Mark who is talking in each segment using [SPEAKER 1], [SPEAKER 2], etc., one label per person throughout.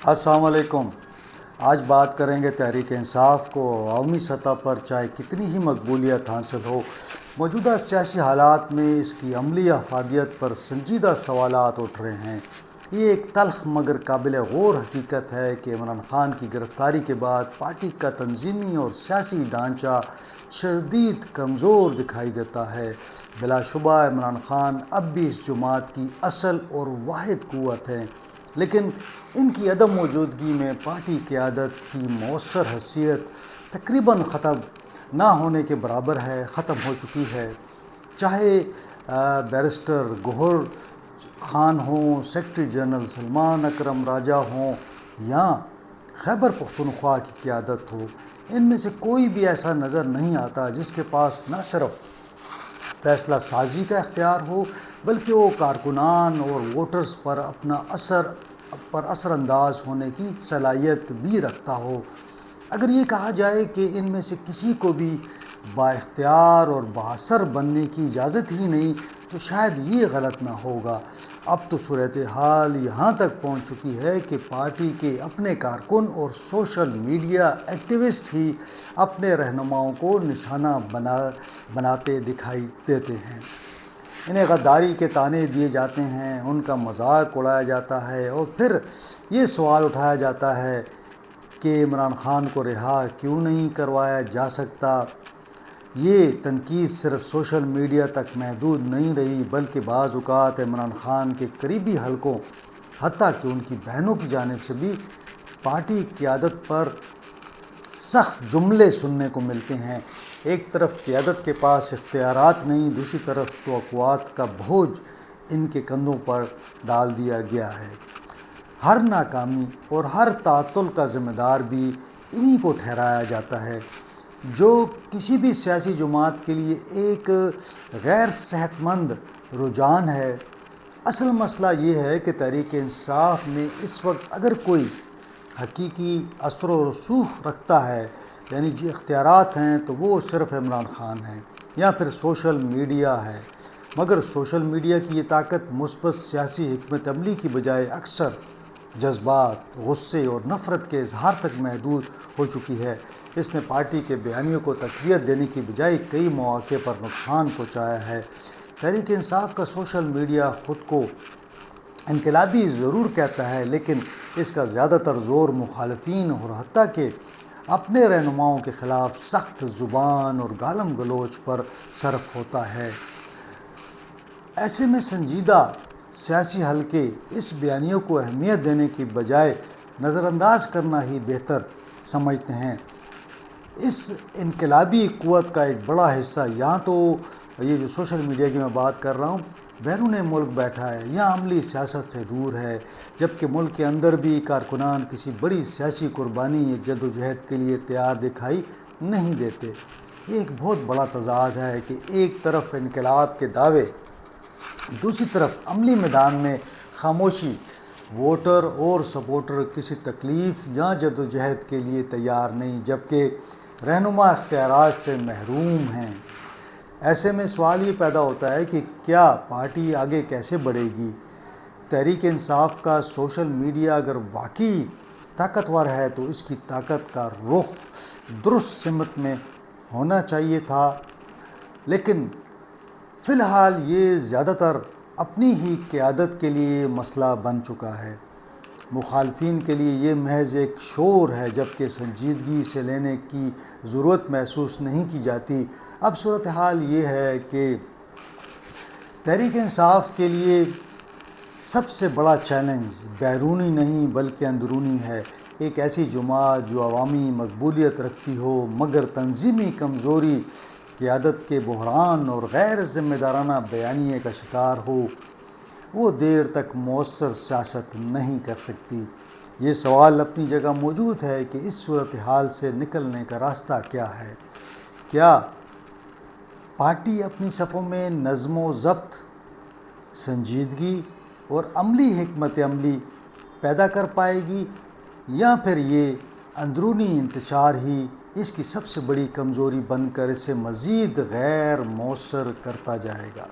[SPEAKER 1] السلام علیکم۔ آج بات کریں گے تحریک انصاف کو عوامی سطح پر چاہے کتنی ہی مقبولیت حاصل ہو، موجودہ سیاسی حالات میں اس کی عملی افادیت پر سنجیدہ سوالات اٹھ رہے ہیں۔ یہ ایک تلخ مگر قابل غور حقیقت ہے کہ عمران خان کی گرفتاری کے بعد پارٹی کا تنظیمی اور سیاسی ڈھانچہ شدید کمزور دکھائی دیتا ہے۔ بلا شبہ عمران خان اب بھی اس جماعت کی اصل اور واحد قوت ہیں، لیکن ان کی عدم موجودگی میں پارٹی قیادت کی مؤثر حیثیت تقریباً ختم نہ ہونے کے برابر ہے، ختم ہو چکی ہے۔ چاہے بیرسٹر گوہر خان ہوں، سیکرٹری جنرل سلمان اکرم راجہ ہوں یا خیبر پختونخوا کی قیادت ہو، ان میں سے کوئی بھی ایسا نظر نہیں آتا جس کے پاس نہ صرف فیصلہ سازی کا اختیار ہو بلکہ وہ کارکنان اور ووٹرز پر اثر انداز ہونے کی صلاحیت بھی رکھتا ہو۔ اگر یہ کہا جائے کہ ان میں سے کسی کو بھی با اختیار اور بااثر بننے کی اجازت ہی نہیں تو شاید یہ غلط نہ ہوگا۔ اب تو صورتحال یہاں تک پہنچ چکی ہے کہ پارٹی کے اپنے کارکن اور سوشل میڈیا ایکٹیوسٹ ہی اپنے رہنماؤں کو نشانہ بناتے دکھائی دیتے ہیں۔ انہیں غداری کے طعنے دیے جاتے ہیں، ان کا مذاق اڑایا جاتا ہے اور پھر یہ سوال اٹھایا جاتا ہے کہ عمران خان کو رہا کیوں نہیں کروایا جا سکتا۔ یہ تنقید صرف سوشل میڈیا تک محدود نہیں رہی بلکہ بعض اوقات عمران خان کے قریبی حلقوں حتیٰ کہ ان کی بہنوں کی جانب سے بھی پارٹی قیادت پر سخت جملے سننے کو ملتے ہیں۔ ایک طرف قیادت کے پاس اختیارات نہیں، دوسری طرف توقعات کا بوجھ ان کے کندھوں پر ڈال دیا گیا ہے۔ ہر ناکامی اور ہر تعطل کا ذمہ دار بھی انہی کو ٹھہرایا جاتا ہے، جو کسی بھی سیاسی جماعت کے لیے ایک غیر صحت مند رجحان ہے۔ اصل مسئلہ یہ ہے کہ تحریک انصاف میں اس وقت اگر کوئی حقیقی اثر و رسوخ رکھتا ہے، یعنی جو اختیارات ہیں، تو وہ صرف عمران خان ہیں یا پھر سوشل میڈیا ہے۔ مگر سوشل میڈیا کی یہ طاقت مثبت سیاسی حکمت عملی کی بجائے اکثر جذبات، غصے اور نفرت کے اظہار تک محدود ہو چکی ہے۔ اس نے پارٹی کے بیانیوں کو تقویت دینے کی بجائے کئی مواقع پر نقصان پہنچایا ہے۔ تحریک انصاف کا سوشل میڈیا خود کو انقلابی ضرور کہتا ہے، لیکن اس کا زیادہ تر زور مخالفین اور حتیٰ کہ اپنے رہنماؤں کے خلاف سخت زبان اور گالم گلوچ پر صرف ہوتا ہے۔ ایسے میں سنجیدہ سیاسی حلقے اس بیانیوں کو اہمیت دینے کی بجائے نظر انداز کرنا ہی بہتر سمجھتے ہیں۔ اس انقلابی قوت کا ایک بڑا حصہ یا تو یہ جو سوشل میڈیا کی میں بات کر رہا ہوں بیرون ملک بیٹھا ہے یا عملی سیاست سے دور ہے، جبکہ ملک کے اندر بھی کارکنان کسی بڑی سیاسی قربانی یا جد و جہد کے لیے تیار دکھائی نہیں دیتے۔ یہ ایک بہت بڑا تضاد ہے کہ ایک طرف انقلاب کے دعوے، دوسری طرف عملی میدان میں خاموشی۔ ووٹر اور سپورٹر کسی تکلیف یا جد و جہد کے لیے تیار نہیں، جبکہ رہنما اختیارات سے محروم ہیں۔ ایسے میں سوال یہ پیدا ہوتا ہے کہ کیا پارٹی آگے کیسے بڑھے گی؟ تحریک انصاف کا سوشل میڈیا اگر واقعی طاقتور ہے تو اس کی طاقت کا رخ درست سمت میں ہونا چاہیے تھا، لیکن فی الحال یہ زیادہ تر اپنی ہی قیادت کے لیے مسئلہ بن چکا ہے۔ مخالفین کے لیے یہ محض ایک شور ہے، جبکہ سنجیدگی سے لینے کی ضرورت محسوس نہیں کی جاتی۔ اب صورتحال یہ ہے کہ تحریک انصاف کے لیے سب سے بڑا چیلنج بیرونی نہیں بلکہ اندرونی ہے۔ ایک ایسی جماعت جو عوامی مقبولیت رکھتی ہو مگر تنظیمی کمزوری، قیادت کے بحران اور غیر ذمہ دارانہ بیانیے کا شکار ہو، وہ دیر تک مؤثر سیاست نہیں کر سکتی۔ یہ سوال اپنی جگہ موجود ہے کہ اس صورتحال سے نکلنے کا راستہ کیا ہے؟ کیا پارٹی اپنی صفوں میں نظم و ضبط، سنجیدگی اور عملی حکمت عملی پیدا کر پائے گی، یا پھر یہ اندرونی انتشار ہی اس کی سب سے بڑی کمزوری بن کر اسے مزید غیر مؤثر کرتا جائے گا؟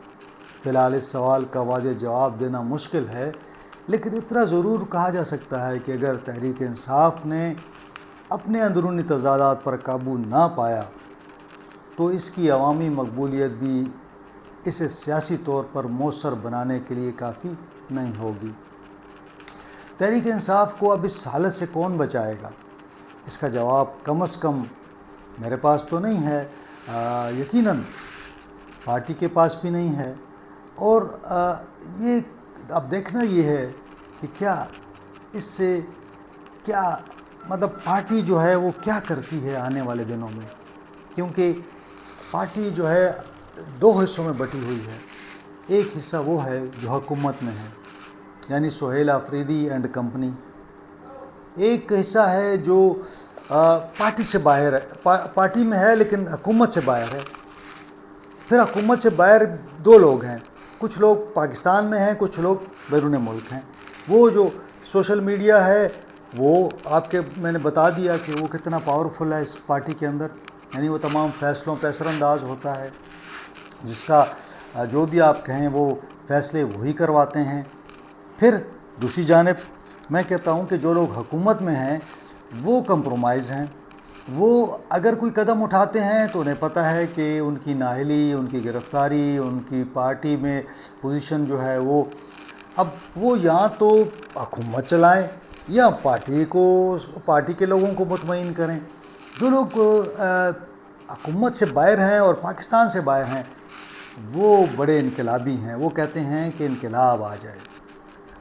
[SPEAKER 1] فی الحال اس سوال کا واضح جواب دینا مشکل ہے، لیکن اتنا ضرور کہا جا سکتا ہے کہ اگر تحریک انصاف نے اپنے اندرونی تضادات پر قابو نہ پایا تو اس کی عوامی مقبولیت بھی اسے سیاسی طور پر مؤثر بنانے کے لیے کافی نہیں ہوگی۔ تحریک انصاف کو اب اس حالت سے کون بچائے گا؟ اس کا جواب کم از کم میرے پاس تو نہیں ہے، یقیناً پارٹی کے پاس بھی نہیں ہے، اور یہ اب دیکھنا یہ ہے کہ کیا اس سے کیا مطلب پارٹی جو ہے وہ کیا کرتی ہے آنے والے دنوں میں، کیونکہ پارٹی جو ہے دو حصوں میں بٹی ہوئی ہے۔ ایک حصہ وہ ہے جو حکومت میں ہے، یعنی سہیل آفریدی اینڈ کمپنی۔ ایک حصہ ہے جو پارٹی سے باہر ہے، پارٹی میں ہے لیکن حکومت سے باہر ہے۔ پھر حکومت سے باہر دو لوگ ہیں، کچھ لوگ پاکستان میں ہیں، کچھ لوگ بیرون ملک ہیں۔ وہ جو سوشل میڈیا ہے وہ میں نے بتا دیا کہ وہ کتنا پاورفل ہے اس پارٹی کے اندر، یعنی وہ تمام فیصلوں پہ اثر انداز ہوتا ہے، جس کا جو بھی آپ کہیں وہ فیصلے وہی کرواتے ہیں۔ پھر دوسری جانب میں کہتا ہوں کہ جو لوگ حکومت میں ہیں وہ کمپرومائز ہیں، وہ اگر کوئی قدم اٹھاتے ہیں تو انہیں پتہ ہے کہ ان کی نااہلی، ان کی گرفتاری، ان کی پارٹی میں پوزیشن جو ہے اب وہ یا تو حکومت چلائیں یا پارٹی کے لوگوں کو مطمئن کریں۔ جو لوگ حکومت سے باہر ہیں اور پاکستان سے باہر ہیں وہ بڑے انقلابی ہیں، وہ کہتے ہیں کہ انقلاب آ جائے۔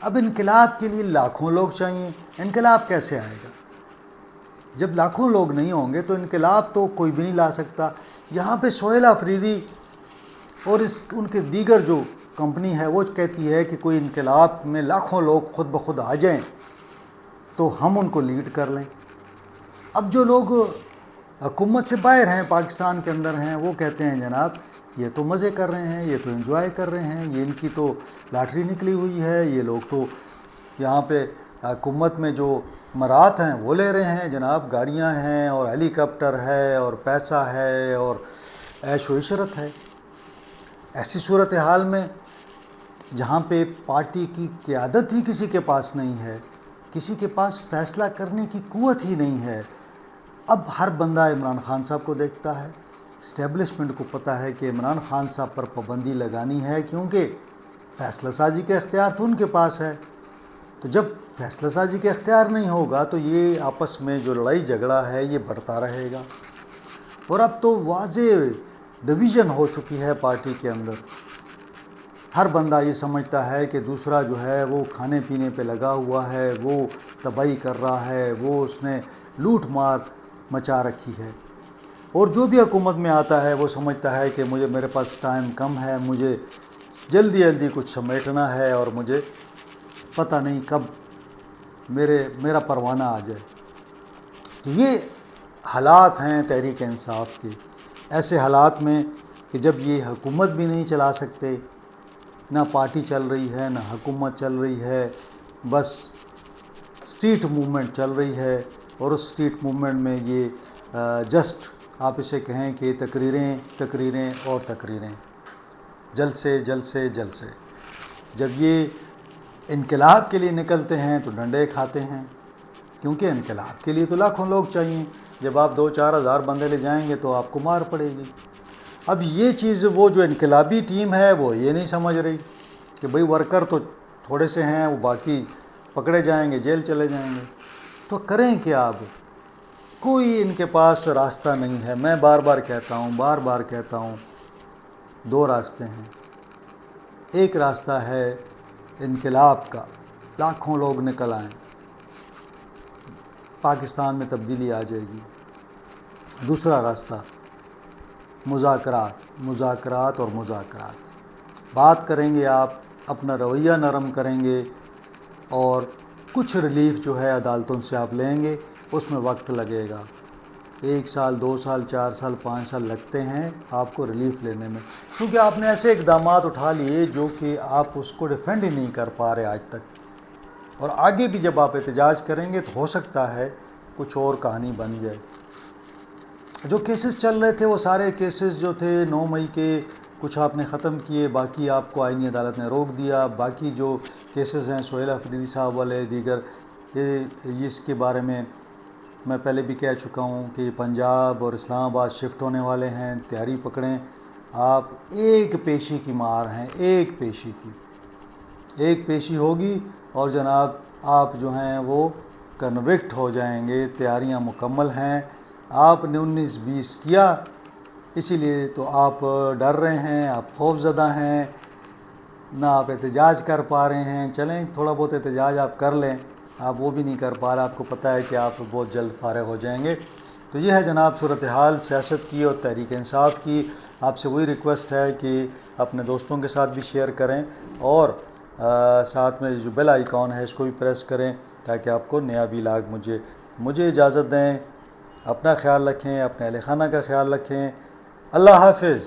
[SPEAKER 1] اب انقلاب کے لیے لاکھوں لوگ چاہیے، انقلاب کیسے آئے گا؟ جب لاکھوں لوگ نہیں ہوں گے تو انقلاب تو کوئی بھی نہیں لا سکتا۔ یہاں پہ سہیل آفریدی اور ان کے دیگر جو کمپنی ہے وہ کہتی ہے کہ کوئی انقلاب میں لاکھوں لوگ خود بخود آ جائیں تو ہم ان کو لیڈ کر لیں۔ اب جو لوگ حکومت سے باہر ہیں، پاکستان کے اندر ہیں، وہ کہتے ہیں جناب یہ تو مزے کر رہے ہیں، یہ تو انجوائے کر رہے ہیں، یہ ان کی تو لاٹری نکلی ہوئی ہے، یہ لوگ تو یہاں پہ حکومت میں جو مرات ہیں وہ لے رہے ہیں جناب، گاڑیاں ہیں اور ہیلی کاپٹر ہے اور پیسہ ہے اور عیش و عشرت ہے۔ ایسی صورتحال میں جہاں پہ پارٹی کی قیادت ہی کسی کے پاس نہیں ہے، کسی کے پاس فیصلہ کرنے کی قوت ہی نہیں ہے، اب ہر بندہ عمران خان صاحب کو دیکھتا ہے۔ اسٹیبلشمنٹ کو پتہ ہے کہ عمران خان صاحب پر پابندی لگانی ہے، کیونکہ فیصلہ سازی کا اختیار تو ان کے پاس ہے۔ تو جب فیصلہ سازی کا اختیار نہیں ہوگا تو یہ آپس میں جو لڑائی جھگڑا ہے یہ بڑھتا رہے گا، اور اب تو واضح ڈویژن ہو چکی ہے پارٹی کے اندر۔ ہر بندہ یہ سمجھتا ہے کہ دوسرا جو ہے وہ کھانے پینے پہ لگا ہوا ہے، وہ تباہی کر رہا ہے، وہ اس نے لوٹ مار مچا رکھی ہے، اور جو بھی حکومت میں آتا ہے وہ سمجھتا ہے کہ میرے پاس ٹائم کم ہے، مجھے جلدی جلدی کچھ سمیٹنا ہے اور مجھے پتہ نہیں کب میرا پروانہ آ جائے۔ تو یہ حالات ہیں تحریک انصاف کے۔ ایسے حالات میں کہ جب یہ حکومت بھی نہیں چلا سکتے، نہ پارٹی چل رہی ہے نہ حکومت چل رہی ہے، بس اسٹریٹ موومنٹ چل رہی ہے، اور اس اسٹریٹ موومنٹ میں یہ جسٹ آپ اسے کہیں کہ تقریریں اور تقریریں، جلسے جلسے جلسے۔ جب یہ انقلاب کے لیے نکلتے ہیں تو ڈنڈے کھاتے ہیں، کیونکہ انقلاب کے لیے تو لاکھوں لوگ چاہیے۔ جب آپ 2-4 ہزار بندے لے جائیں گے تو آپ کو مار پڑے گی۔ اب یہ چیز وہ جو انقلابی ٹیم ہے وہ یہ نہیں سمجھ رہی کہ بھئی ورکر تو تھوڑے سے ہیں، وہ باقی پکڑے جائیں گے، جیل چلے جائیں گے، تو کریں کیا؟ اب کوئی ان کے پاس راستہ نہیں ہے۔ میں بار بار کہتا ہوں دو راستے ہیں۔ ایک راستہ ہے انقلاب کا، لاکھوں لوگ نکل آئیں، پاکستان میں تبدیلی آ جائے گی۔ دوسرا راستہ مذاکرات اور مذاکرات۔ بات کریں گے، آپ اپنا رویہ نرم کریں گے اور کچھ ریلیف جو ہے عدالتوں سے آپ لیں گے، اس میں وقت لگے گا، 1 سال 2 سال 4 سال 5 سال لگتے ہیں آپ کو ریلیف لینے میں، کیونکہ آپ نے ایسے اقدامات اٹھا لیے جو کہ آپ اس کو ڈیفینڈ ہی نہیں کر پا رہے آج تک، اور آگے بھی جب آپ احتجاج کریں گے تو ہو سکتا ہے کچھ اور کہانی بن جائے۔ جو کیسز چل رہے تھے وہ سارے کیسز جو تھے 9 مئی کے کچھ آپ نے ختم کیے، باقی آپ کو آئینی عدالت نے روک دیا۔ باقی جو کیسز ہیں سہیل افریدی صاحب والے دیگر، اس کے بارے میں پہلے بھی کہہ چکا ہوں کہ پنجاب اور اسلام آباد شفٹ ہونے والے ہیں، تیاری پکڑیں۔ آپ ایک پیشی کی مار ہیں، ایک پیشی ہوگی اور جناب آپ جو ہیں وہ کنوکٹ ہو جائیں گے۔ تیاریاں مکمل ہیں، آپ نے 19-20 کیا، اسی لیے تو آپ ڈر رہے ہیں، آپ خوف زدہ ہیں، نہ آپ احتجاج کر پا رہے ہیں۔ چلیں تھوڑا بہت احتجاج آپ کر لیں، آپ وہ بھی نہیں کر پا رہے، آپ کو پتہ ہے کہ آپ بہت جلد فارغ ہو جائیں گے۔ تو یہ ہے جناب صورتحال سیاست کی اور تحریک انصاف کی۔ آپ سے وہی ریکویسٹ ہے کہ اپنے دوستوں کے ساتھ بھی شیئر کریں اور ساتھ میں جو بیل آئیکن ہے اس کو بھی پریس کریں تاکہ آپ کو نیا ویلاگ مجھے اجازت دیں۔ اپنا خیال رکھیں، اپنے اہل خانہ کا خیال رکھیں۔ اللہ حافظ۔